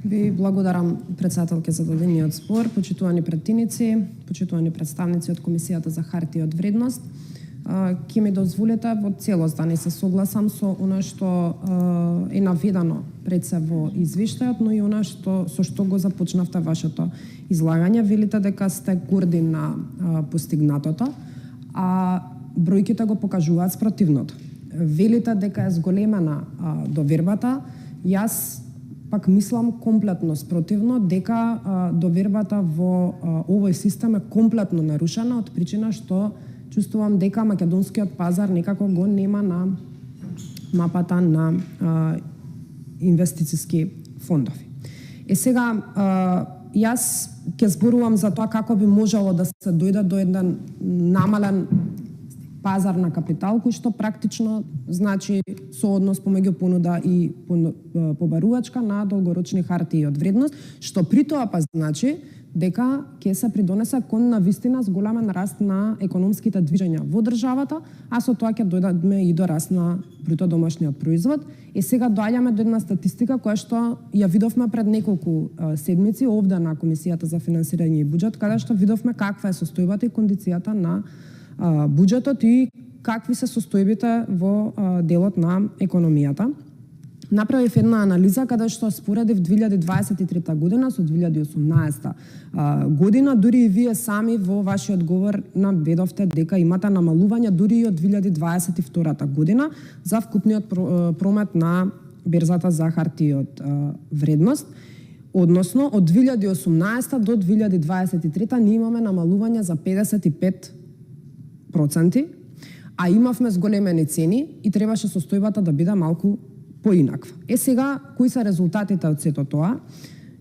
Ви благодарам, председателке, за дадениот збор, почитувани претиници, почитувани представници од Комисијата за хартија од вредност. Ќе ми дозволите во целост да не се согласам со она што е наведено пред се во извештајот, но и она со што го започнавте вашето излагање. Велите дека сте горди на постигнатото, а бројките го покажуваат спротивното. Велите дека е зголемена довербата, јас пак мислам комплетно спротивно, дека довербата во овој систем е комплетно нарушена од причина што чувствувам дека македонскиот пазар некако го нема на мапата на инвестициски фондови. Сега, јас ќе зборувам за тоа како би можело да се дојде до еден намален пазар на капитал, кој што практично значи сооднос помеѓу понуда и побарувачка на долгорочни хартии од вредност, што при тоа па значи дека ќе се придонесе кон навистина зголемен раст на економските движења во државата, а со тоа ќе дојдеме и до раст на бруто домашниот производ. Сега доаѓаме до една статистика која што ја видовме пред неколку седмици овде на Комисијата за финансирање и буџет, каде што видовме каква е состојбата и кондицијата на буџетот и какви се состојбите во делот на економијата. Направив една анализа каде што споредив 2023 година со 2018 година, дури и вие сами во вашиот говор наведовте дека имате намалување дури и од 2022 година за вкупниот промет на берзата за хартии од вредност. Односно, од 2018 до 2023 ние имаме намалување за 55%, а имавме зголемени цени и требаше состојбата да биде малку поинаква. Сега, кои се резултатите од сето тоа?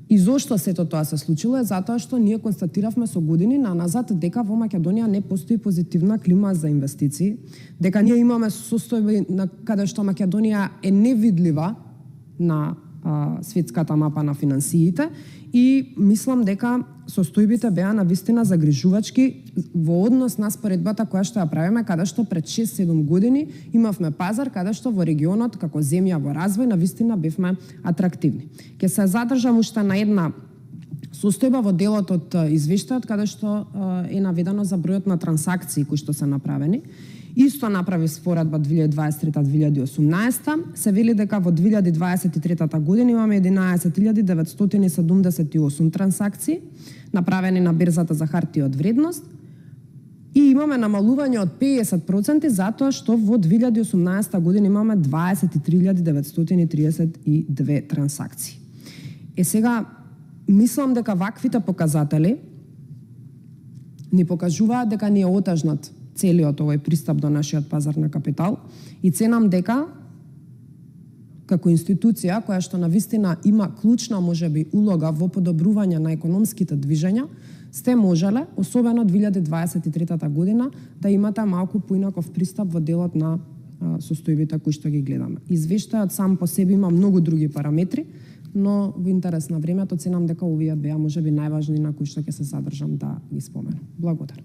И зошто сето тоа се случило е затоа што ние констатиравме со години наназад дека во Македонија не постои позитивна клима за инвестиции, дека ние имаме состојби на каде што Македонија е невидлива на светската мапа на финансиите и мислам дека состојбите беа навистина загрижувачки во однос на споредбата која што ја правиме, каде што пред 6-7 години имавме пазар каде што во регионот како земја во развој навистина бевме атрактивни. Ќе се задржам уште на една состојба во делот од извештајот каде што е наведено за бројот на трансакции кои што се направени. Исто направи споредба 2023-2018, се вели дека во 2023 година имаме 11.978 трансакции направени на берзата за хартии од вредност и имаме намалување од 50% затоа што во 2018 година имаме 23.932 трансакции. Сега, мислам дека ваквите показатели ни покажуваат дека ни е отежнат целиот овој пристап до нашиот пазар на капитал и ценам дека како институција која што навистина има клучна можеби улога во подобрување на економските движења, сте можеле, особено 2023 година, да имате малку поинаков пристап во делот на состојбите кои што ги гледаме. Извештајот сам по себе има многу други параметри, но во интерес на времето ценам дека овие беа можеби најважни на кои што ќе се задржам да ги споменам. Благодарам.